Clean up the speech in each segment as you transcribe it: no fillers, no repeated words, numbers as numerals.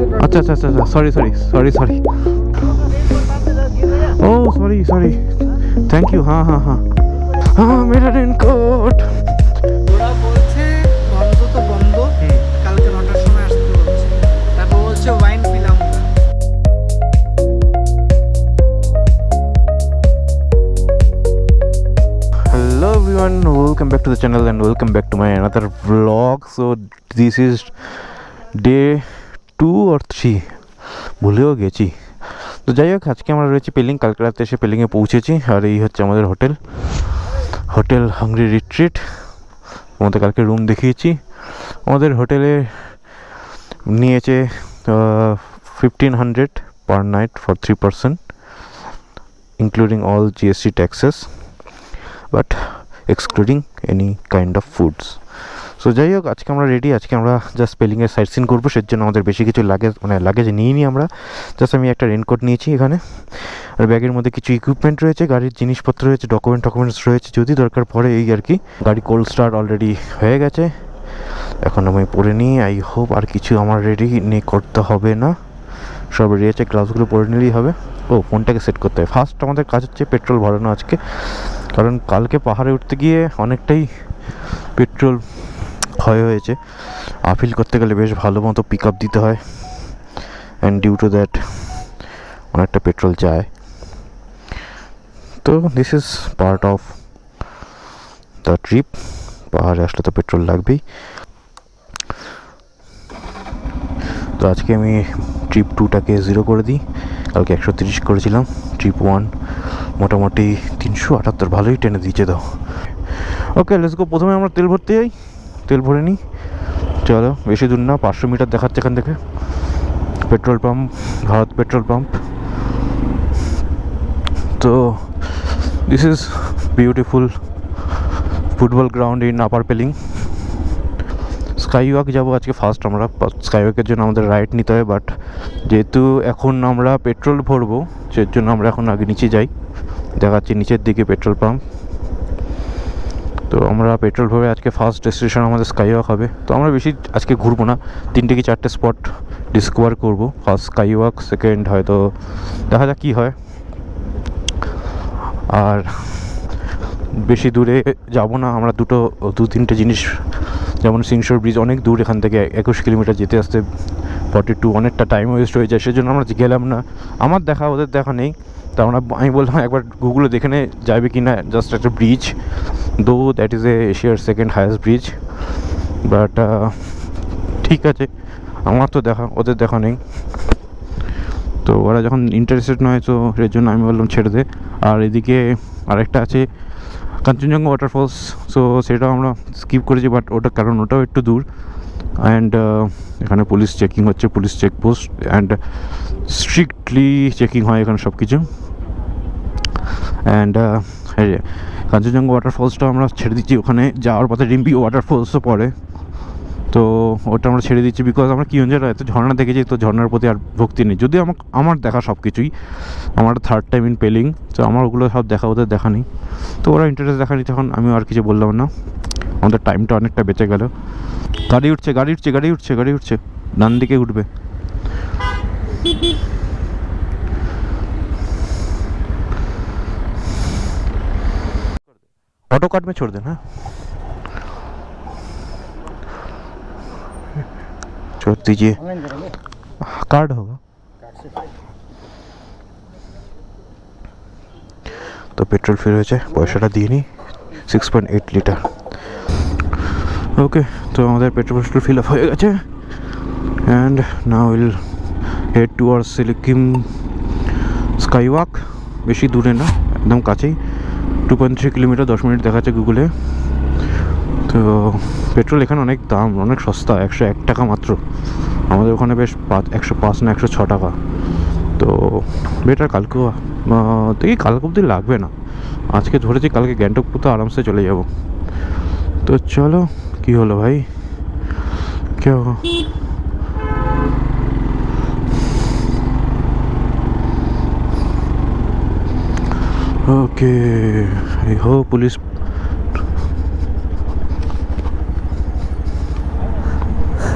अच्छा अच्छा अच्छा sorry sorry sorry sorry oh sorry sorry thank you हाँ हाँ हाँ हाँ मेरा रेनकोट ওরা বলছে বন্ধ তো বন্ধ, কালকে 9টার সময় আসতে বলছে। তারপর বলছে ওয়াইন পিলাম না। hello everyone, welcome back to the channel and welcome back to my another vlog. So this is day 2 or 3 ভুলেও গেছি। তো যাই হোক, আজকে আমরা রয়েছি পেলিং। কালকে রাতে এসে পেলিংয়ে পৌঁছেছি আর এই হচ্ছে আমাদের হোটেল হাংরি রিট্রিট। আমাদের কালকে রুম দেখিয়েছি। আমাদের হোটেলে নিয়েছে 1500 per night for 3 person including all GST taxes but excluding any kind of foods. So যাই হোক, আজকে আমরা রেডি। আজকে আমরা জাস্ট স্পেলিংয়ের সাইট সিন করবো। সের জন্য আমাদের বেশি কিছু লাগেজ নিইনি আমরা। জাস্ট আমি একটা রেনকোট নিয়েছি এখানে, আর ব্যাগের মধ্যে কিছু ইকুইপমেন্ট রয়েছে, গাড়ির জিনিসপত্র রয়েছে, ডকুমেন্টস রয়েছে যদি দরকার পড়ে, এই আর কি। গাড়ি কোল্ড স্টার্ট অলরেডি হয়ে গেছে, এখন আমি পরে নিই। আই হোপ আর কিছু আমার রেডি করতে হবে না, সব রেডি আছে। গ্লাভসগুলো পরে নিলেই হবে। ও, ফোনটাকে সেট করতে হবে। ফার্স্ট আমাদের কাজ হচ্ছে পেট্রোল ভরানো আজকে, কারণ কালকে পাহাড়ে উঠতে গিয়ে অনেকটাই পেট্রোল ক্ষয় হয়েছে। আপিল করতে গেলে বেশ ভালো মতো পিক আপ দিতে হয়, অ্যান্ড ডিউ টু দ্যাট অনেকটা পেট্রোল যায়। তো this is part of the trip. পাহাড়ে আসলে তো পেট্রোল লাগবেই। তো আজকে আমি ট্রিপ 2টাকে 0 করে দিই। কালকে 130 করেছিলাম। ট্রিপ 1 মোটামুটি 378, ভালোই টেনে দিয়েছে তো। ওকে, লেটস গো। প্রথমে আমরা তেল ভরতে যাই, তেল ভরে নিই। চলো, বেশি দূর না, 500 মিটার দেখাচ্ছে এখান থেকে petrol pump, Bharat petrol pump. তো this is beautiful football ground in upper Pelling. Sky walk যাবো আজকে ফার্স্ট আমরা। স্কাই ওয়াকের জন্য আমাদের রাইড নিতে হয়, বাট যেহেতু এখন আমরা পেট্রোল ভরবো সেই জন্য আমরা এখন আগে নিচে যাই। দেখাচ্ছি নিচের দিকে পেট্রোল পাম্প। তো আমরা পেট্রোল ভরে আজকে ফার্স্ট ডেস্টিনেশন আমাদের স্কাই ওয়াক হবে। তো আমরা বেশি আজকে ঘুরবো না, 3 কি 4টে স্পট ডিসকভার করবো। ফার্স্ট স্কাই ওয়াক, সেকেন্ড হয়তো দেখা যাক কী হয়। আর বেশি দূরে যাব না আমরা, 2-3টে জিনিস, যেমন সিংশোর ব্রিজ অনেক দূর এখান থেকে, 21 কিলোমিটার যেতে আসতে 42, অনেকটা টাইম ওয়েস্ট হয়ে যায়। সেজন্য আমরা গেলাম না। আমার দেখা ওদের দেখা নেই। তো আমি বললাম একবার গুগলে দেখে নে যাবে কি না। জাস্ট একটা ব্রিজ, দো দ্যাট ইজ এশিয়ার সেকেন্ড হাইয়েস্ট ব্রিজ, বাট ঠিক আছে, আমার তো দেখা, ওদের দেখা নেই। তো ওরা যখন ইন্টারেস্টেড নয়, তো এর জন্য আমি বললাম ছেড়ে দে। আর এদিকে আরেকটা আছে কাঞ্চনজঙ্ঘা ওয়াটারফলস, সো সেটাও আমরা স্কিপ করেছি, বাট কারণ ওটাও একটু দূর। অ্যান্ড এখানে পুলিশ চেকিং হচ্ছে, police checkpost, and strictly checking হয় এখানে সব কিছু। অ্যান্ড কাঞ্চনজঙ্ঘা ওয়াটারফলসটাও আমরা ছেড়ে দিচ্ছি। ওখানে যাওয়ার পথে রিম্পি ওয়াটারফলসও পড়ে, তো ওটা আমরা ছেড়ে দিচ্ছি, বিকজ আমরা কিয়ঞ্জের এত ঝর্ণা দেখেছি, তো ঝর্ণার প্রতি আর ভক্তি নেই। যদিও আমার দেখা সব কিছুই, আমার 3rd টাইম ইন পেলিং, তো আমার ওগুলো সব দেখা, ওদের দেখা নেই। তো ওরা ইন্টারেস্ট দেখানি, তখন আমি আর কিছু বললাম না। আমাদের টাইমটা অনেকটা বেঁচে গেল। গাড়ি উঠছে, ডান দিকে উঠবে। ऑटो कार्ड में छोड़ देना, छोड़ दीजिए। कार्ड होगा তো পেট্রোল ফিরে হয়েছে, পয়সাটা দিয়ে নিই। 6.8 লিটার। ওকে, তো আমাদের পেট্রোল ফিল আপ হয়ে গেছে, and now will head towards Sikkim sky walk. বেশি দূরে না, একদম কাছেই, 2.3 কিলোমিটার, 10 মিনিট দেখাচ্ছে গুগলে। তো পেট্রোল এখানে অনেক দাম, অনেক সস্তা, 101 টাকা মাত্র। আমাদের ওখানে বেশ 105 না 106 টাকা। তো বেটার কালকেও দেখি, কালকে অবধি লাগবে না। আজকে ধরেছি, কালকে গ্যাংটক তো আরামসে চলে যাব। তো চলো, কি হলো ভাই, কে ओके। आई होप पुलिस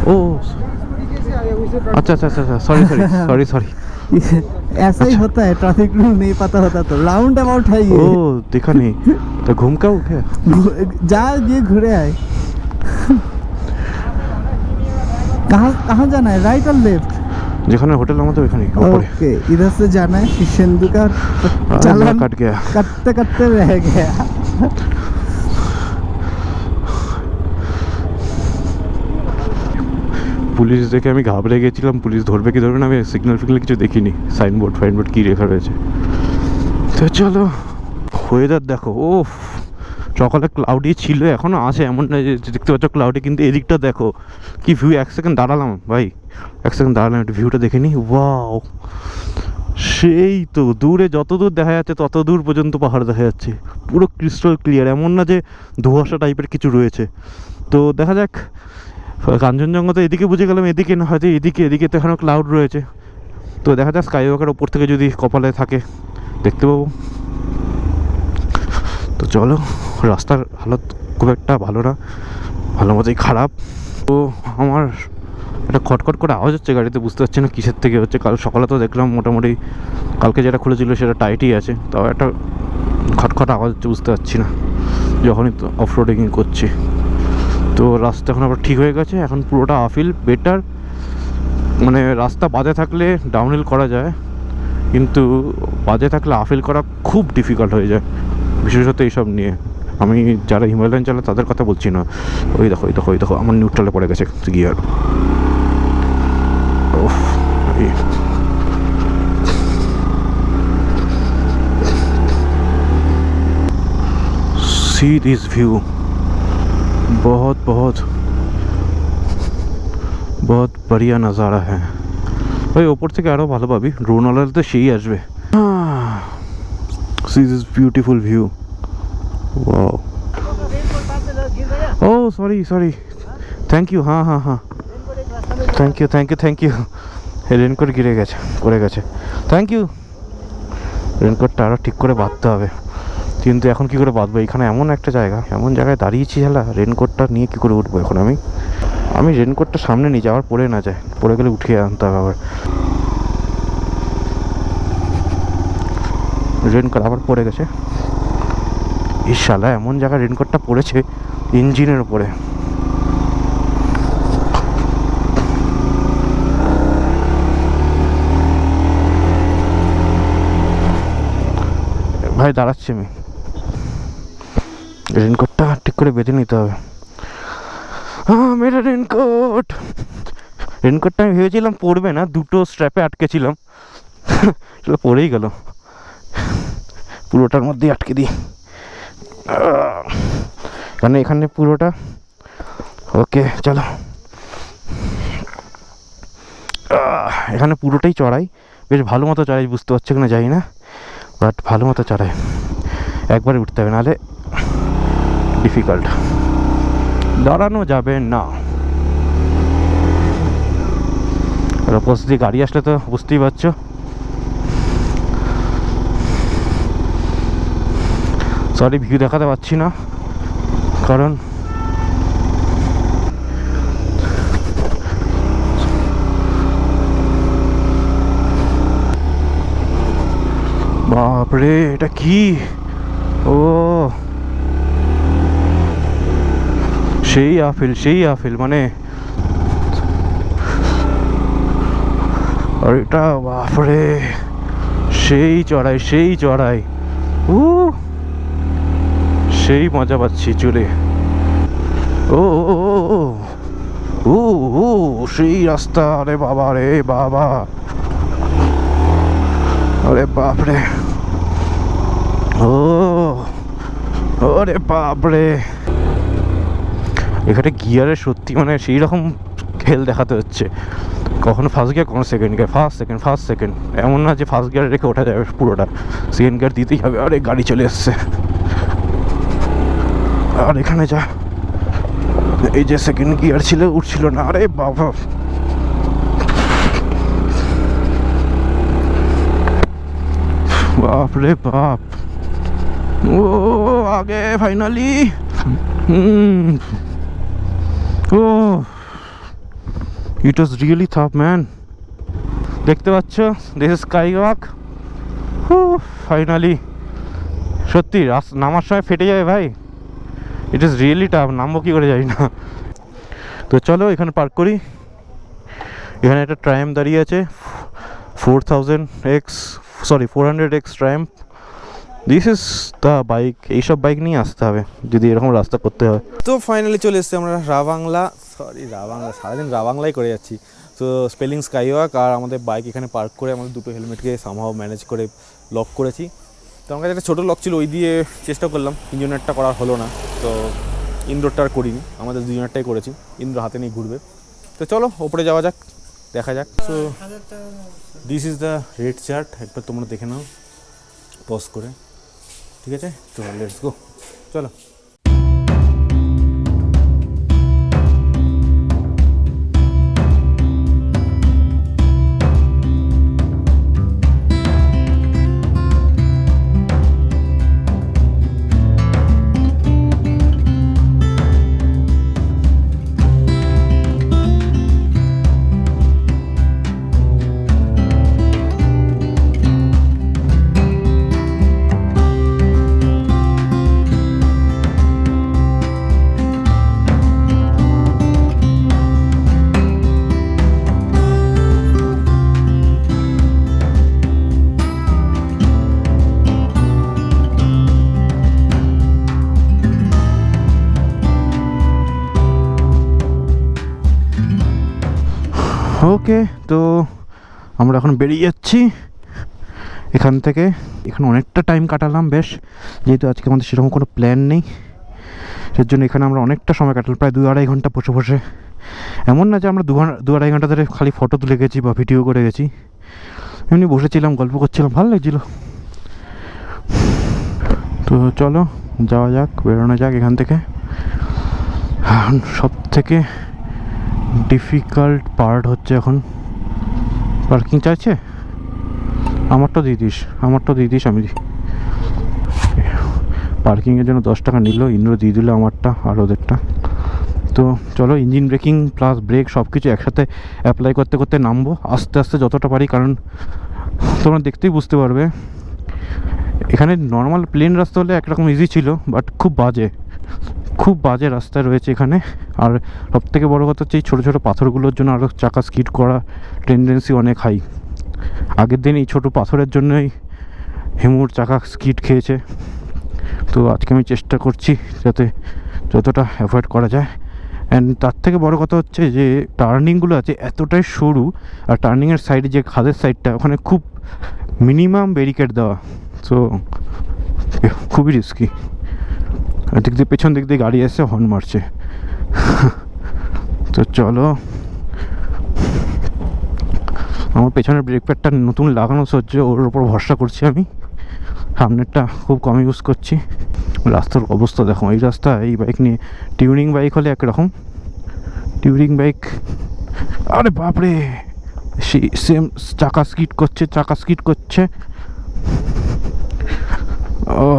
ओ अच्छा अच्छा अच्छा सॉरी सॉरी सॉरी सॉरी ऐसा ही होता है, ट्रैफिक रूल नहीं पता होता तो। राउंड अबाउट है ये। ओ देखा नहीं तो घूम का हो क्या जा ये घुरे आए। कहाँ कहाँ जाना है, राइट और लेफ्ट? যেখানে হোটেল আমাদের ওখানে উপরে ओके, इधर से जाना है। किशनदू का चालान कट गया कटते कटते रह गया। পুলিশ দেখে আমি ঘাবড়ে গেছিলাম, পুলিশ ধরবে কি ধরবে না, আমি সিগন্যাল ফিগন্যাল কিছু দেখিনি, সাইনবোর্ড ফাইনবোর্ড কী লেখা রয়েছে। তো চলো, ওয়েদার দেখো, ও সকালে ক্লাউডি ছিল, এখনও আছে, এমন নয় যে দেখতে পাচ্ছ ক্লাউডি, কিন্তু এদিকটা দেখো কি ভিউ। এক সেকেন্ড দাঁড়ালাম ভাই, এক সেকেন্ড দাঁড়ালাম, একটু ভিউটা দেখে নিই। ওয়াও, সেই তো দূরে যত দূর দেখা যাচ্ছে তত দূর পর্যন্ত পাহাড় দেখা যাচ্ছে, পুরো ক্রিস্টাল ক্লিয়ার, এমন না যে ধোঁয়াশা টাইপের কিছু রয়েছে। তো দেখা যাক, কাঞ্চনজঙ্ঘা তো এদিকে বুঝে গেলাম, এদিকে না হয়তো এদিকে তো এখানেও ক্লাউড রয়েছে। তো দেখা যাক স্কাই ওয়াকের ওপর থেকে যদি কপালে থাকে দেখতে পাবো। তো চলো, রাস্তার হালত খুব একটা ভালো না, ভালো মতোই খারাপ। তো আমার একটা খটখট করে আওয়াজ হচ্ছে গাড়িতে, বুঝতে পারছি না কিসের থেকে হচ্ছে। কাল সকালে তো দেখলাম মোটামুটি, কালকে যেটা খুলেছিল সেটা টাইটই আছে, তাও একটা খটখট আওয়াজ হচ্ছে, বুঝতে পারছি না যখনই তো অফ রোডিং করছি। তো রাস্তা এখন আবার ঠিক হয়ে গেছে, এখন পুরোটা আফিল বেটার। মানে রাস্তা বাজে থাকলে ডাউনহিল করা যায়, কিন্তু বাজে থাকলে আফিল করা খুব ডিফিকাল্ট হয়ে যায়, বিশেষত এইসব নিয়ে। আমি যারা হিমালয়ান চালায় তাদের কথা বলছি না। ওই দেখো ওই দেখো ওই দেখো, আমার নিউট্রালে পড়ে গেছে গিয়ার। सी दिस व्यू, बहुत बहुत बहुत बढ़िया नज़ारा है भाई। ওপর থেকে আরও ভালো পাবি, ড্রোনওয়ালাতে তো সেই আসবে। See this beautiful view, wow. Oh sorry sorry, thank you, হ্যাঁ হ্যাঁ হ্যাঁ, thank you thank you thank you. Raincoat গিরে গেছে, পড়ে গেছে, থ্যাংক ইউ। রেনকোটটা আরও ঠিক করে বাঁধতে হবে, কিন্তু এখন কী করে বাঁধবো? এখানে এমন একটা জায়গা, এমন জায়গায় দাঁড়িয়েছি, হেলা রেনকোটটা নিয়ে কী করে উঠবো এখন? আমি রেনকোটটা সামনে নিয়ে যাওয়ার, পড়ে না যায়, পড়ে গেলে উঠিয়ে আনতে হবে আবার। রেনকোট আবার পড়ে গেছে, এই শালা এমন জায়গায় রেনকোটটা পড়েছে ইঞ্জিনের উপরে। ভাই দাঁড়াচ্ছি আমি, রেনকোটটা ঠিক করে বেঁধে নিতে হবে। হ্যাঁ মেরা রেনকোট, রেনকোটটা আমি ভেবেছিলাম পড়বে না, দুটো স্ট্র্যাপে আটকেছিলাম, চলো পড়েই গেল, পুরোটার মধ্যেই আটকে দিই, কারণ এখানে পুরোটা। ওকে চলো, এখানে পুরোটাই চড়াই, বেশ ভালো মতো চড়াই, বুঝতে পারছো কিনা জানি না, বাট ভালো মতো চড়াই, একবারে উঠতে হবে, নাহলে ডিফিকাল্ট, দাঁড়ানো যাবে না। আর ওপর দিয়ে গাড়ি আসলে তো বুঝতেই পারছো। সরি ভিউ দেখাতে পারছি না, কারণ বাপরে এটা কি, ও সেই আফিল মানে, আর এটা বাপরে সেই চড়াই, সেই মজা পাচ্ছি চলে। ও ও ও সেই রাস্তা, আরে বাবা রে বাবা, আরে বাপরে, ওরে বাপরে। এখানে গিয়ারে সত্যি মানে সেই রকম খেল দেখাতে হচ্ছে, কখনো ফার্স্ট গিয়ার কখনো সেকেন্ড গিয়ার, ফার্স্ট সেকেন্ড, এমন না যে ফার্স্ট গিয়ারে রেখে ওঠা যাবে, পুরোটা সেকেন্ড গিয়ার দিতেই হবে। আরে গাড়ি চলে এসছে, আর এখানে যা, এই যে সেকেন্ড গিয়ার ছিল উঠছিল না, আরে বাবা, बाप रे बाप, ओ आगे फाइनली, ओ it was really tough man. দেখতে পাচ্ছ this is sky walk. Finally সত্যি নামার সময় ফেটে যাবে ভাই। ইট ইজ রিয়েলি টাফ, নামবো কী করে যাই না। তো চলো এখানে পার্ক করি। এখানে একটা ট্রায়াম দাঁড়িয়ে আছে, 400X Triumf. This is the bike. এইসব বাইক নিয়ে আসতে হবে যদি এরকম রাস্তা করতে হয়। তো ফাইনালি চলে এসেছি আমরা রাবাংলা, সারাদিন রাবাংলাই করে যাচ্ছি। তো স্পেলিং স্কাইওয়াক, আর আমাদের বাইক এখানে পার্ক করে আমাদের দুটো হেলমেটকে সামহাও ম্যানেজ করে লক করেছি। তো আমার কাছে একটা ছোটো লক ছিল, ওই দিয়ে চেষ্টা করলাম, ইঞ্জিনিয়ারটা করা হলো না। তো ইন্দ্রটা আর করিনি, আমাদের দুজনেরটাই করেছি। ইন্দ্র হাতে নিয়ে ঘুরবে। তো চলো ওপরে যাওয়া যাক, দেখা যাক। So this is the red chart, একবার তোমরা দেখে নাও পজ করে, ঠিক আছে? তো লেটস গো, চলো। ওকে, তো আমরা এখন বেরিয়ে যাচ্ছি এখান থেকে। এখানে অনেকটা টাইম কাটালাম বেশ, যেহেতু আজকে আমাদের সেরকম কোনো প্ল্যান নেই, সের জন্য এখানে আমরা অনেকটা সময় কাটালাম, প্রায় 2-2.5 ঘন্টা বসে বসে। এমন না যে আমরা 2-2.5 ঘন্টা ধরে খালি ফটো তুলে গেছি বা ভিডিও করে গেছি, এমনি বসেছিলাম, গল্প করছিলাম, ভালো লাগছিলো। তো চলো যাওয়া যাক, বেরোনো যাক এখান থেকে। সব থেকে ডিফিকাল্ট পার্ট হচ্ছে এখন পার্কিং চাইছে। আমারটা দিয়ে দিস, আমি পার্কিংয়ের জন্য 10 টাকা নিল, ইন্দ্র দিয়ে দিল আমারটা আর ওদেরটা। তো চলো ইঞ্জিন ব্রেকিং প্লাস ব্রেক সব কিছু একসাথে অ্যাপ্লাই করতে করতে নামবো আস্তে আস্তে যতটা পারি, কারণ তোমরা দেখতেই বুঝতে পারবে এখানে নর্মাল প্লেন রাস্তা হলে একরকম ইজি ছিল, বাট খুব বাজে রাস্তা রয়েছে এখানে। আর সবথেকে বড় কথা হচ্ছে এই ছোটো ছোটো পাথরগুলোর জন্য আরও চাকা স্কিড করা টেন্ডেন্সি অনেক হাই। আগের দিন এই ছোটো পাথরের জন্যই হেমুর চাকা স্কিড খেয়েছে। তো আজকে আমি চেষ্টা করছি যাতে যতটা অ্যাভয়েড করা যায়। অ্যান্ড তার থেকে বড় কথা হচ্ছে যে টার্নিংগুলো আছে এতটাই সরু, আর টার্নিংয়ের সাইডে যে খাদের সাইডটা ওখানে খুব মিনিমাম ব্যারিকেড দেওয়া, সো খুবই রিস্কি। দিক দিয়ে পেছন দিক দিয়ে গাড়ি এসে হর্ন মারছে। তো চলো, আমার পেছনের ব্রেক প্যাডটা নতুন লাগানো সহ্য, ওর ওপর ভরসা করছি আমি। সামনেরটা খুব কম ইউজ করছি। রাস্তার অবস্থা দেখো, এই রাস্তা এই বাইক নিয়ে, টিউরিং বাইক হলে একরকম, টিউরিং বাইক আরে বাপরে সেম চাকা স্কিড করছে। ও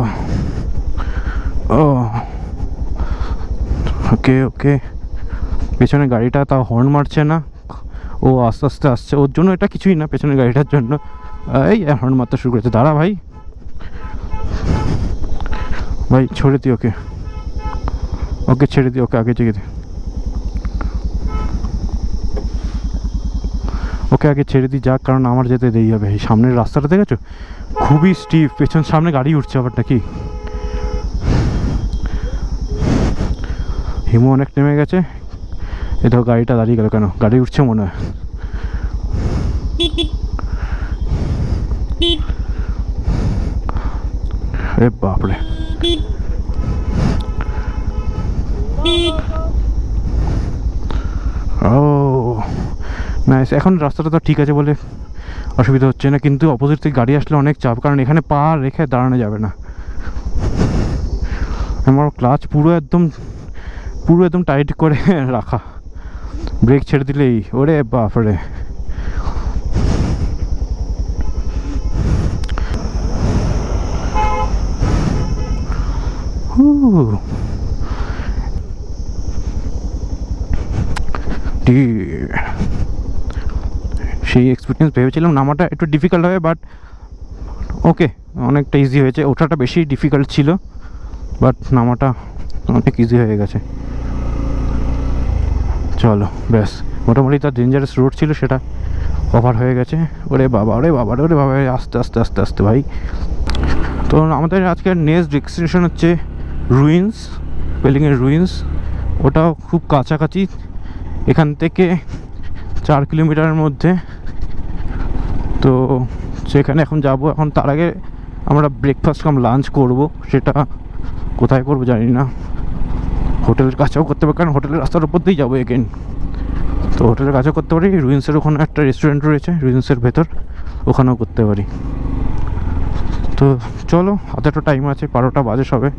ওকে পেছনে গাড়িটা তাও হর্ন মারছে না, ও আস্তে আস্তে আসছে, ওর জন্য এটা কিছুই না, পেছনের গাড়িটার জন্য এই হর্ন মারতে শুরু করেছে। দাঁড়া ভাই ছেড়ে দিই ওকে ছেড়ে দিই, ওকে আগে চেয়ে দে, ওকে আগে ছেড়ে দিই যাক, কারণ আমার যেতে দেরি হবে। এই সামনের রাস্তাটা দেখেছো খুবই স্টিফ, সামনে গাড়ি উঠছে আবার নাকি। হিমু অনেক নেমে গেছে, এ দেখো গাড়িটা দাঁড়িয়ে গেল কেন, গাড়ি উঠছে মনে হয়। এ বাপরে, ও নাইস। এখন রাস্তাটা তো ঠিক আছে বলে অসুবিধা হচ্ছে না, কিন্তু অপোজিট থেকে গাড়ি আসলে অনেক চাপ, কারণ এখানে পা রেখে দাঁড়ানো যাবে না। আমার ক্লাচ পুরো একদম টাইট করে রাখা, ব্রেক ছেড়ে দিলেই ওরে বাপরে। সেই এক্সপিরিয়েন্স ভেবেছিলাম নামাটা একটু ডিফিকাল্ট হবে, বাট ওকে অনেকটা ইজি হয়েছে। ওঠাটা বেশি ডিফিকাল্ট ছিল, বাট নামাটা অনেক ইজি হয়ে গেছে। চলো ব্যাস, মোটামুটি তার ডেঞ্জারাস রোড ছিল সেটা কভার হয়ে গেছে। ওরে বাবা, ওরে বাবা, ওরে বাবা, আস্তে আস্তে আস্তে আস্তে ভাই। তো আমাদের আজকের নেক্সট ডেস্টিনেশন হচ্ছে রুইন্স, স্পেলিংয়ের রুইন্স। ওটাও খুব কাছাকাছি, এখান থেকে 4 কিলোমিটারের মধ্যে। তো সেখানে এখন যাব। এখন তার আগে আমরা ব্রেকফাস্ট কাম লাঞ্চ করব, সেটা কোথায় করব জানি না। হোটেলের কাছেও করতে পারি, কারণ হোটেলের রাস্তার উপর দিয়েই যাবো এগেন। তো হোটেলের কাছেও করতে পারি, রুইন্সের ওখানে একটা রেস্টুরেন্ট রয়েছে রুইন্সের ভেতর, ওখানেও করতে পারি। তো চলো, হাতে একটা টাইম আছে, 12টা বাজে সবে,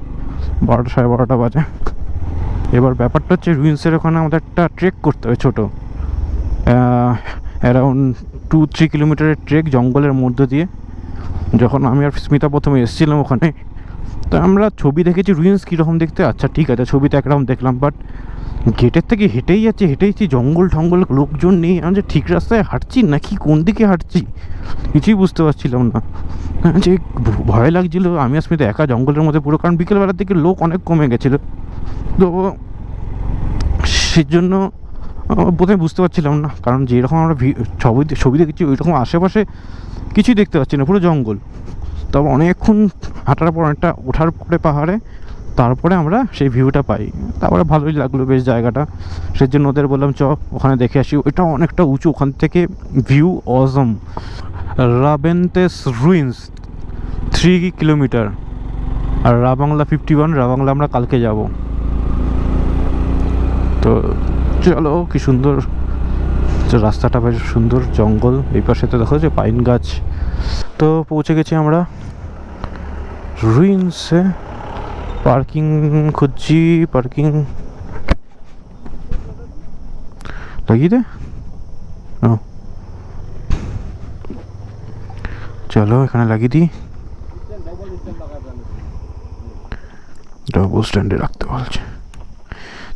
12টা সাড়ে 12টা বাজে। এবার ব্যাপারটা হচ্ছে রুইন্সের ওখানে আমাদের একটা ট্রেক করতে হবে ছোটো, অ্যারাউন্ড 2-3 কিলোমিটারের ট্রেক জঙ্গলের মধ্য দিয়ে। যখন আমি আর স্মিতা প্রথমে এসেছিলাম ওখানে, তো আমরা ছবি দেখেছি রুইন্স কীরকম দেখতে, আচ্ছা ঠিক আছে ছবিতে একরকম দেখলাম, বাট গেটের থেকে হেঁটেই যাচ্ছি জঙ্গল ঠঙ্গল, লোকজন নেই। আমি যে ঠিক রাস্তায় হাঁটছি নাকি কোন দিকে হাঁটছি কিছুই বুঝতে পারছিলাম না, যে ভয় লাগছিলো। আমি আর স্মিতা একা জঙ্গলের মধ্যে পুরো, কারণ বিকেলবেলার দিকে লোক অনেক কমে গেছিলো। তো সেই জন্য প্রথমে বুঝতে পারছিলাম না, কারণ যেরকম আমরা ছবি দেখেছি ওই রকম আশেপাশে কিছুই দেখতে পাচ্ছি না, পুরো জঙ্গল। তবে অনেকক্ষণ হাঁটার পর, অনেকটা ওঠার পরে পাহাড়ে, তারপরে আমরা সেই ভিউটা পাই। তারপরে ভালোই লাগলো বেশ জায়গাটা, সেই জন্য ওদের বললাম চ ওখানে দেখে আসি। ওইটা অনেকটা উঁচু, ওখান থেকে ভিউ অসম। রাবেন্তেস রুইন্স 3 কিলোমিটার, আর রাবাংলা 51। রাবাংলা আমরা কালকে যাব। তো চলো, কি সুন্দর রাস্তাটা, বেশ সুন্দর জঙ্গল। এই পাশে তো দেখো যে পাইন গাছ। তো পৌঁছে গেছি আমরা রুইন্সে। পার্কিং খুঁজছি, পার্কিং লাগিয়ে দে। চলো এখানে লাগিয়ে দিই, ডবল স্ট্যান্ডে রাখতে বলছে।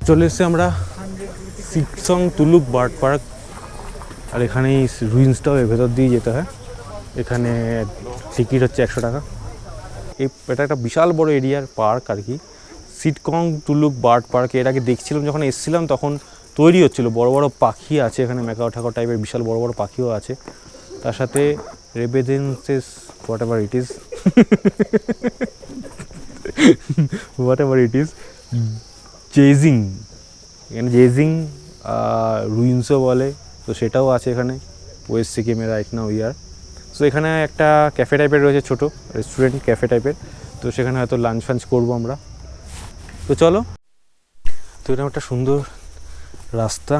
চলে এসেছি আমরা সিকসং তুলুক বার্ড পার্ক। আর এখানে রুইন্সটাও এর ভেতর দিয়ে যেতে হয়। এখানে টিকিট হচ্ছে 100 টাকা। এটা একটা বিশাল বড় এরিয়ার পার্ক আর কি, সিটকং টুলুক বার্ড পার্ক। এর আগে দেখছিলাম যখন এসেছিলাম তখন তৈরি হচ্ছিল, বড় বড় পাখি আছে এখানে, ম্যাকাও ঠাকাও টাইপের বিশাল বড় বড় পাখিও আছে। তার সাথে রেবেদেন্সেস হোয়াট এভার ইট ইজ জেজিং, এখানে জেজিং রুইন্সও বলে, তো সেটাও আছে এখানে ওয়েস্ট সিকিমে রাইট নাও ইয়ার। সো এখানে একটা ক্যাফে টাইপের রয়েছে, ছোটো রেস্টুরেন্ট ক্যাফে টাইপের। তো সেখানে হয়তো লাঞ্চ ফাঞ্চ করবো আমরা। তো চলো। তো এরকম একটা সুন্দর রাস্তা,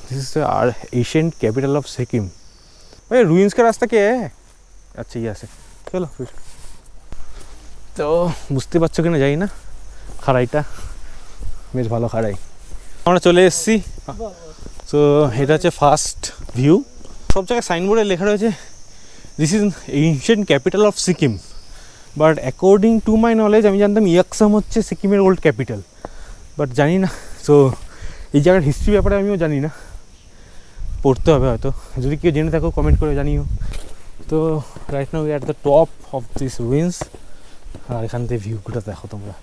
this is our ancient capital of Sikkim. ওই রুইন্স কা রাস্তা কে আচ্ছা ইয়ে আছে, চলো। তো বুঝতে পারছো কিনা জানি না, খাড়াইটা বেশ ভালো খাড়াই। আমরা চলে এসেছি। তো এটা হচ্ছে ফার্স্ট ভিউ। সব জায়গায় সাইনবোর্ডে লেখা রয়েছে this is ancient capital of Sikkim, but according to my knowledge আমি জানতাম ইয়াকসাম হচ্ছে সিকিমের ওল্ড ক্যাপিটাল, বাট জানি না। সো এই জায়গার হিস্ট্রি ব্যাপারে আমিও জানি না, পড়তে হবে হয়তো, যদি কেউ জেনে থাকো কমেন্ট করে জানিও। তো right now we are the top of this ruins. আর এখান থেকে ভিউটা দেখো তোমরা,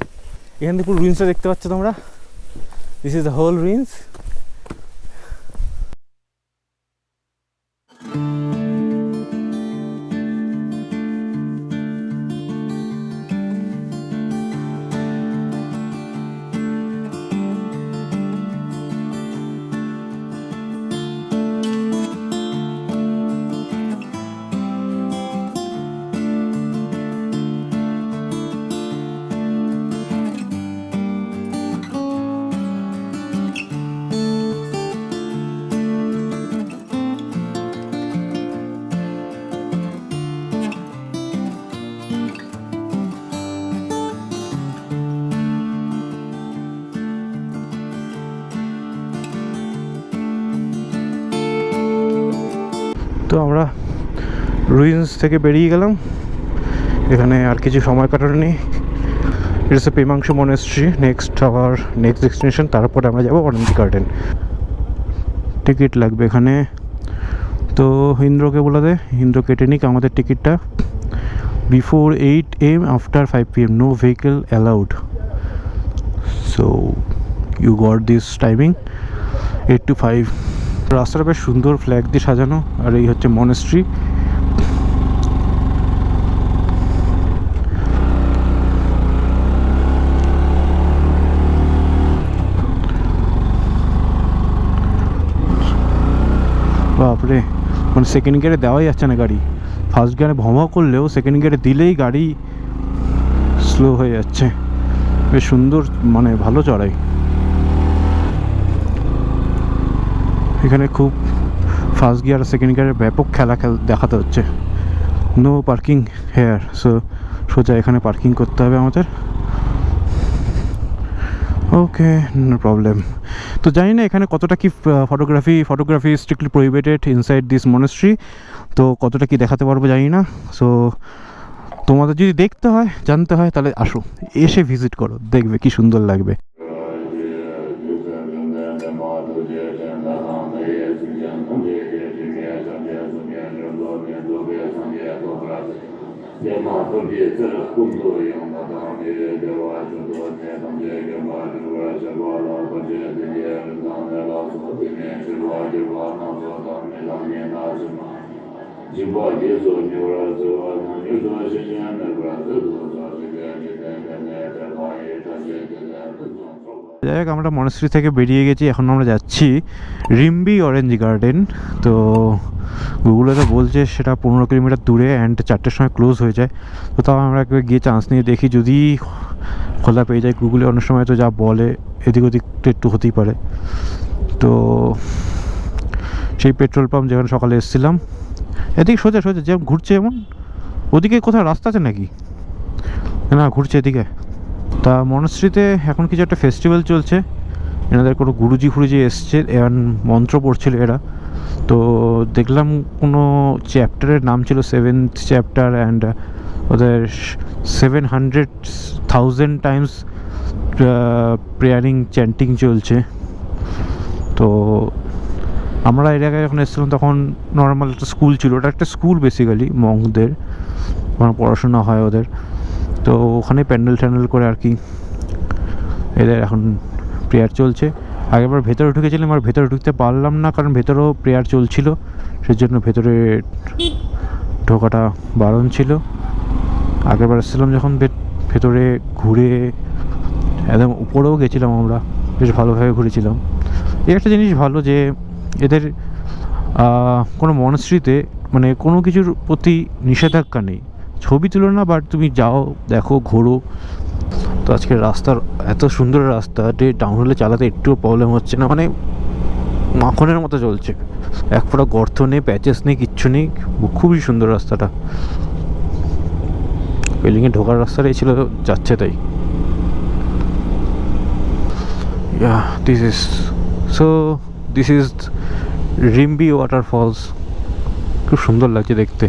এখান থেকে পুরো রুইন্সটা দেখতে পাচ্ছ তোমরা। This is the whole ruins. তো আমরা রুইন্স থেকে বেরিয়ে গেলাম, এখানে আর কিছু সময় কাটানো নেই। এটা হচ্ছে পেমাংশু মনেস্ট্রি, নেক্সট ডেস্টিনেশন। তারপরে আমরা যাবো অরেঞ্জ গার্ডেন। টিকিট লাগবে এখানে তো ইন্দ্রকে বলে দে, ইন্দ্র কেটে নিক আমাদের টিকিটটা। Before 8 AM, after 5 PM, no vehicle allowed. So you got this timing 8 to 5। রাস্তাটা বেশ সুন্দর ফ্ল্যাগ দিয়ে সাজানো, আর এই হচ্ছে মনেস্ট্রি। বাপরে, মানে সেকেন্ড গিয়ারে দেওয়াই যাচ্ছে না গাড়ি। ফার্স্ট গিয়ারে ভমা করলেও সেকেন্ড গিয়ারে দিলেই গাড়ি স্লো হয়ে যাচ্ছে। বেশ সুন্দর, মানে ভালো চড়াই। এখানে খুব ফার্স্ট গিয়ার আর সেকেন্ড গিয়ারের ব্যাপক খেলা দেখাতে হচ্ছে। নো পার্কিং হেয়ার, সো সোজা এখানে পার্কিং করতে হবে আমাদের। ওকে, নো প্রবলেম। তো জানি না এখানে কতটা কি photography strictly prohibited inside this monastery, তো কতটা কি দেখাতে পারবো জানি না। সো তোমাদের যদি দেখতে হয়, জানতে হয়, তাহলে আসো, এসে ভিজিট করো, দেখবে কি সুন্দর লাগবে। যাই হোক, আমরা মনেস্ট্রি থেকে বেরিয়ে গেছি, এখন আমরা যাচ্ছি রিম্বি অরেঞ্জ গার্ডেন। তো গুগলে তো বলছে সেটা 15 কিলোমিটার দূরে অ্যান্ড 4টের সময় ক্লোজ হয়ে যায়। তো তাও আমরা একবার গিয়ে চান্স নিয়ে দেখি, যদি খোলা পেয়ে যায়। গুগলে অনেক সময় তো যা বলে এদিক ওদিক একটু হতেই পারে। তো সেই পেট্রোল পাম্প যেখানে সকালে এসেছিলাম, এদিকে সোজা যেমন ঘুরছে, এমন ওদিকে কোথাও রাস্তা আছে নাকি? না, ঘুরছে এদিকে। তা মনশ্রীতে এখন কিছু একটা ফেস্টিভ্যাল চলছে, এনাদের কোনো গুরুজি ফুরুজি এসছে, এমন মন্ত্র পড়ছিল এরা। তো দেখলাম কোনো চ্যাপ্টারের নাম ছিল 7th চ্যাপ্টার, অ্যান্ড ওদের 700,000 টাইমস প্রেয়ারিং চ্যান্টিং চলছে। তো আমরা এর আগে যখন এসেছিলাম তখন নর্মাল একটা স্কুল ছিল, ওটা একটা স্কুল বেসিক্যালি মঙ্কদের, ওখানে পড়াশোনা হয় ওদের। তো ওখানে প্যান্ডেল ট্যান্ডেল করে আর কি এদের এখন প্রেয়ার চলছে। আগেরবার ভেতরে ঢুকেছিলাম, আর ভেতরে ঢুকতে পারলাম না, কারণ ভেতরেও প্রেয়ার চলছিল, সেজন্য ভেতরে ঢোকাটা বারণ ছিল। আগেরবার এসেছিলাম যখন ভেতরে ঘুরে একদম উপরেও গেছিলাম, আমরা বেশ ভালোভাবে ঘুরেছিলাম। এই একটা জিনিস ভালো যে এদের কোনো মনস্ট্রিতে মানে কোনো কিছুর প্রতি নিষেধাজ্ঞা নেই, ছবি তুলো না, বাট তুমি যাও, দেখো, ঘোরো। তো আজকের রাস্তার এত সুন্দর রাস্তাটি ডাউনহিলে চালাতে একটুও প্রবলেম হচ্ছে না, মানে মাখনের মতো চলছে, এক ফোঁটা গর্ত নেই, প্যাচেস নেই, কিচ্ছু নেই, খুবই সুন্দর রাস্তাটা। বিল্ডিংয়ে ঢোকার রাস্তাটাই ছিল, যাচ্ছে তাই। This is Rimbi waterfalls. খুব সুন্দর লাগছে দেখতে।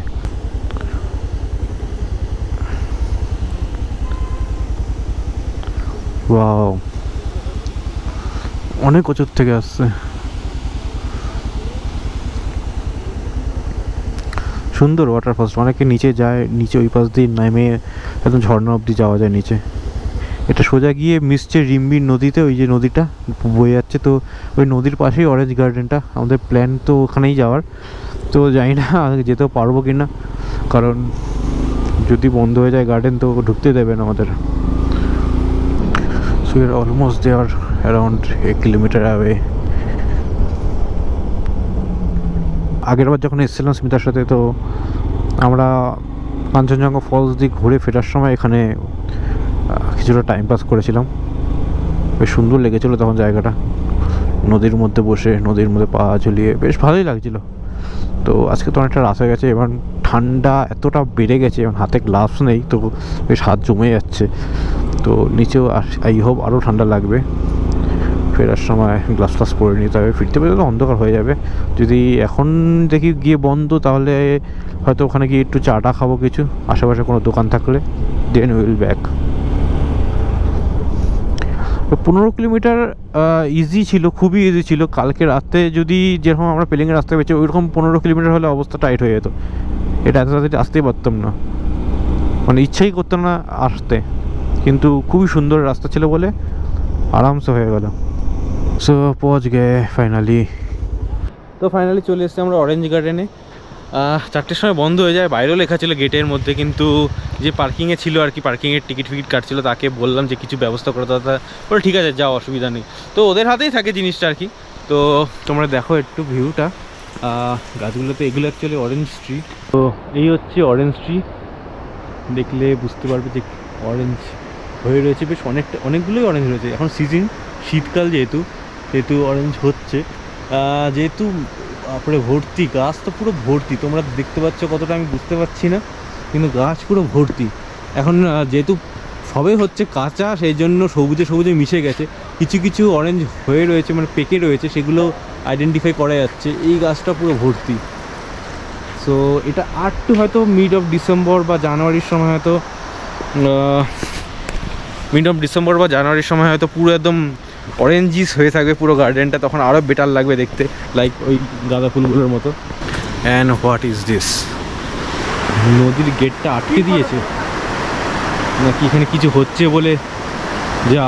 ওয়াও, অনেক উঁচুর থেকে আসছে, সুন্দর ওয়াটারফলস। অনেকে নিচে যায়, নিচে ওই পাশ দিয়ে নেমে একদম ঝর্ণা অবধি যাওয়া যায় নিচে। এটা সোজা গিয়ে মিশছে রিম্বি নদীতে, ওই যে নদীটা বয়ে যাচ্ছে, তো ওই নদীর পাশেই অরেঞ্জ গার্ডেনটা। আমাদের প্ল্যান তো ওখানেই যাওয়ার, তো জানি না যেতেও পারবো কি না, কারণ যদি বন্ধ হয়ে যায় গার্ডেন তো ঢুকতে দেবে না আমাদের। So we are almost there, around 1 kilometre away. আগেরবার যখন এসেছিলাম স্মিতার সাথে, তো আমরা কাঞ্চনজঙ্ঘা ফলস দিয়ে ঘুরে ফেরার সময় এখানে কিছুটা টাইম পাস করেছিলাম, বেশ সুন্দর লেগেছিলো তখন জায়গাটা। নদীর মধ্যে বসে, নদীর মধ্যে পা ঝুলিয়ে বেশ ভালোই লাগছিলো। তো আজকে তো অনেকটা রাত হয়ে গেছে, এবার ঠান্ডা এতটা বেড়ে গেছে, এখন হাতে গ্লাভস নেই, তো বেশ হাত জমে যাচ্ছে। তো নিচেও আই হোপ আরও ঠান্ডা লাগবে, ফেরার সময় গ্লাস ফ্লাস পরে নিতে হবে। ফিরতে ফিরতে তো অন্ধকার হয়ে যাবে। যদি এখন দেখি গিয়ে বন্ধ, তাহলে হয়তো ওখানে গিয়ে একটু চাটা খাবো কিছু, আশেপাশে কোনো দোকান থাকলে, then will back. 15 kilometre easy ছিল, খুবই ইজি ছিল। কালকে রাতে যদি যেরকম আমরা পেলিংয়ের রাস্তায় পেয়েছি ওইরকম 15 কিলোমিটার হলে অবস্থা টাইট হয়ে যেত। এটা এত তাড়াতাড়ি আসতেই পারতাম না, মানে ইচ্ছাই করতাম না আসতে, কিন্তু খুবই সুন্দর রাস্তা ছিল বলে আরামসে হয়ে গেল। সো পৌঁছ গে ফাইনালি। তো ফাইনালি চলে এসেছি আমরা অরেঞ্জ গার্ডেনে। 4টের সময় বন্ধ হয়ে যায়, বাইরেও লেখা ছিল গেটের মধ্যে, কিন্তু যে পার্কিংয়ে ছিল আর কি, পার্কিংয়ের টিকিট ফিকিট কাটছিল, তাকে বললাম যে কিছু ব্যবস্থা করে দাদা, বলে ঠিক আছে যাও, অসুবিধা নেই। তো ওদের হাতেই থাকে জিনিসটা আর কি। তো তোমরা দেখো একটু ভিউটা, গাছগুলোতে, এগুলো অ্যাকচুয়ালি অরেঞ্জ ট্রি। তো এই হচ্ছে অরেঞ্জ ট্রি, দেখলে বুঝতে পারবে যে অরেঞ্জ হয়ে রয়েছে, বেশ অনেকগুলোই অরেঞ্জ রয়েছে। এখন সিজন শীতকাল যেহেতু অরেঞ্জ হচ্ছে, যেহেতু তারপরে ভর্তি গাছ, তো পুরো ভর্তি, তোমরা দেখতে পাচ্ছ কতটা আমি বুঝতে পারছি না, কিন্তু গাছ পুরো ভর্তি। এখন যেহেতু সবে হচ্ছে কাঁচা, সেই জন্য সবুজে মিশে গেছে, কিছু কিছু অরেঞ্জ হয়ে রয়েছে, মানে পেকে রয়েছে, সেগুলো আইডেন্টিফাই করা যাচ্ছে। এই গাছটা পুরো ভর্তি। সো এটা হয়তো মিড অফ ডিসেম্বর বা জানুয়ারির সময় হয়তো পুরো একদম অরেঞ্জিস হয়ে থাকবে পুরো গার্ডেনটা, তখন আরও বেটার লাগবে দেখতে, লাইক ওই গাঁদা ফুলগুলোর মতো। And what is this? নদীর গেটটা আটকে দিয়েছে নাকি এখানে কিছু হচ্ছে বলে? যা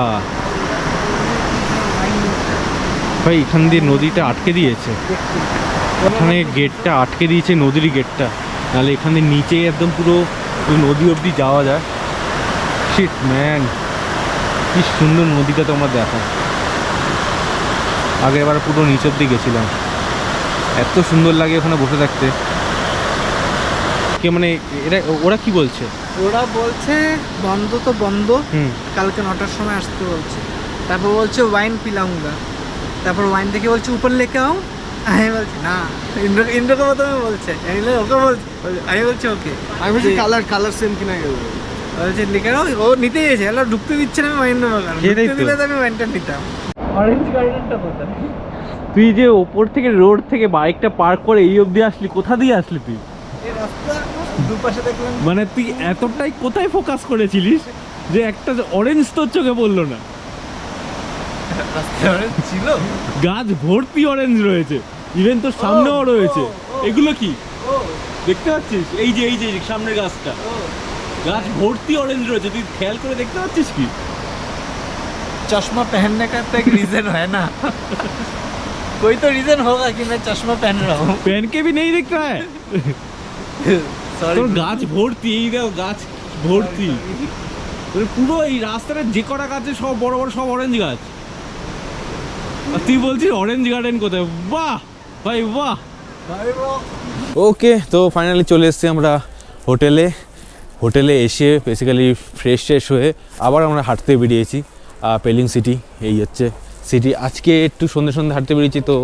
ভাই, এখান দিয়ে নদীটা আটকে দিয়েছে, এখানে গেটটা আটকে দিয়েছে, নদীর গেটটা, নাহলে এখান দিয়ে নিচে একদম পুরো নদী অবধি যাওয়া যায়। শিট ম্যান, কি সুন্দর নদীটা তোমরা দেখো। আগে এবার পুরো নিচের দিকে গেছিলাম, এত সুন্দর লাগে ওখানে বসে থাকতে। কে মানে ওরা কি বলছে? ওরা বলছে বন্ধ তো বন্ধ, কালকে 9টার সময় আসতে বলছে। তারপর বলছে ওয়াইন পিলাউঙ্গা, তারপর ওয়াইন দেখে বলছে উপর লেকে আও। আমি বলছি না, ইন্দ্রকে প্রথমে বলছে, ওকে বলছে, আমি বলছি ওকে, আমি বলছি কালার সেম কিনা গেল, বলছে লিখে নাও। ও নিতে গেছে, এলা ঢুকতে দিচ্ছে না, আমি ওয়াইন নেবো, কারণ ঢুকতে দিলে তো আমি ওয়াইনটা নিতাম। অরেঞ্জ গার্ডেনটা কোথায়? তুই যে ওপর থেকে রোড থেকে বাইকটা পার্ক করে এই অবধি আসলি, কোথা দিয়ে আসলি তুই? এই রাস্তা দুপাশে দেখলাম, মানে তুই এতটাই কোথায় ফোকাস করেছিলিস যে একটা অরেঞ্জ তোর চোখে পড়লো না? রাস্তা অরেঞ্জ ছিল, গাছ ভর্তি অরেঞ্জ রয়েছে, ইভেন তোর সামনেও রয়েছে। এগুলো কি দেখতে পাচ্ছিস? এই যে সামনের গাছটা, গাছ ভর্তি অরেঞ্জ রয়েছে, তুই খেয়াল করে দেখতে পাচ্ছিস কি? चश्मा पहनने का तो एक रीजन है ना, कोई तो रीजन होगा कि मैं चश्मा पहन रहा हूँ। पहन के भी नहीं दिख रहा है। তোর গাছ ভর্তি, এই দেখো গাছ ভর্তি, পুরো এই রাস্তাটা যে কটা গাছে সব বড় বড় সব অরেঞ্জ গাছ, আর তুই বলছিস অরেঞ্জ গার্ডেন কোথায়? বাহ ভাই বাহ। ওকে, তো ফাইনালি চলে এসেছি আমরা হোটেলে এসে বেসিক্যালি ফ্রেশ হয়ে আবার আমরা হাঁটতে বেরিয়েছি। পেলিং সিটি, এই হচ্ছে সিটি। আজকে একটু সন্ধ্যে হাঁটতে বেরিয়েছি, তো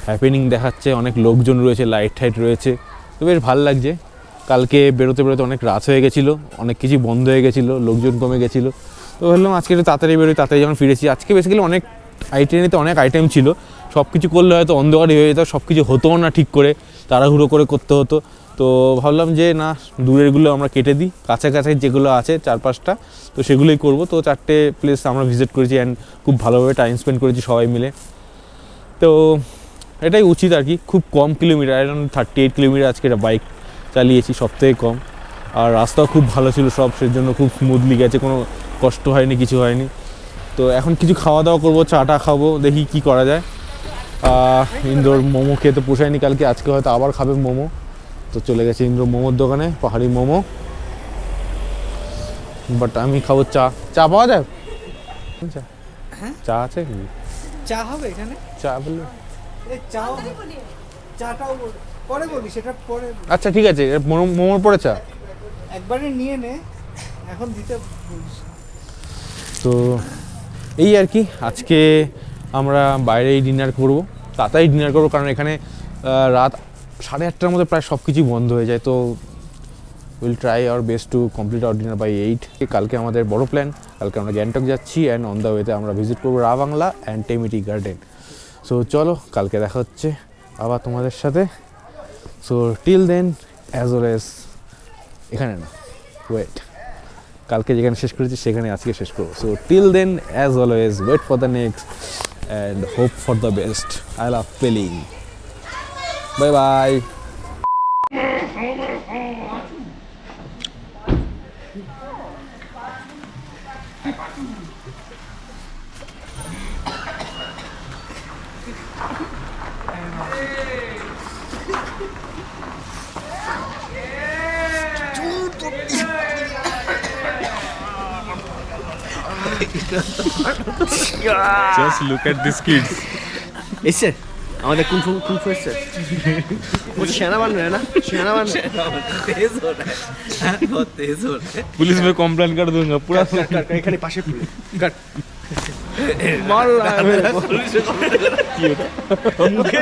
হ্যাপেনিং দেখাচ্ছে, অনেক লোকজন রয়েছে, লাইট রয়েছে, তো বেশ ভালো লাগছে। কালকে বেরোতে অনেক রাত হয়ে গেছিলো, অনেক কিছু বন্ধ হয়ে গেছিলো, লোকজন কমে গেছিলো, তো ভাবলাম আজকে একটু তাড়াতাড়ি তাড়াতাড়ি যখন ফিরেছি। আজকে বেসিক্যালি অনেক অনেক আইটেম ছিল, সব কিছু করলে হয়তো অন্ধকারই হয়ে যেত, সব কিছু হতো না ঠিক করে, তাড়াহুড়ো করে করতে হতো। তো ভাবলাম যে না, দূরেরগুলো আমরা কেটে দিই, কাছাকাছি যেগুলো আছে 4-5টা, তো সেগুলোই করব। তো 4টে প্লেস আমরা ভিজিট করেছি অ্যান্ড খুব ভালোভাবে টাইম স্পেন্ড করেছি সবাই মিলে। তো এটাই উচিত আর কি। খুব কম কিলোমিটার, অ্যারাউন্ড 38 কিলোমিটার আজকে বাইক চালিয়েছি, সবথেকে কম। আর রাস্তাও খুব ভালো ছিল সব, সেজন্য খুব স্মুথলি গেছে, কোনো কষ্ট হয়নি, কিছু হয়নি। তো এখন কিছু খাওয়া দাওয়া করবো, চাটা খাবো, দেখি কি করা যায়। ইন্দ্রর মোমো খেতে পোষায়নি কালকে, আজকে হয়তো আবার খাবে মোমো, তো চলে গেছে ইন্দ্র মোমোর দোকানে, পাহাড়ি মোমো। বাট আমি খাবো চা পাওয়া যায়? হ্যাঁ, চা আছে কি? চা হবে এখানে? চা বললে চাটাও পরে বলি, সেটা পরে। আচ্ছা ঠিক আছে, মোমোর পরে চা একবারে নিয়ে নে, এখন দিতে বলিস। তো এই আর কি, আজকে আমরা বাইরেই ডিনার করবো, তাড়াতাড়ি ডিনার করবো, কারণ এখানে রাত 8:30টার মধ্যে প্রায় সব কিছুই বন্ধ হয়ে যায়। তো will try our best to complete our dinner by 8। কালকে আমাদের বড় প্ল্যান, কালকে আমরা গ্যাংটক যাচ্ছি অ্যান্ড অন দ্য ওয়েতে আমরা ভিজিট করবো Ravangla and Temi tea garden. So চলো, কালকে দেখা হচ্ছে আবার তোমাদের সাথে। So till then, as well as, এখানে না, ওয়েট, কালকে যেখানে শেষ করেছি সেখানে আজকে শেষ করবো। So till then as always wait for the next and hope for the best. I love Pelling. Bye bye. Just look at these kids. এসছে আমাদের কুংফু এসছে वो सेना बन रहा है ना सेना बन तेज हो रहा है बहुत तेज हो रहा है पुलिस में कंप्लेंट कर दूंगा पूरा। এখানে পাশে কাট मार रहा है पुलिस को मुझे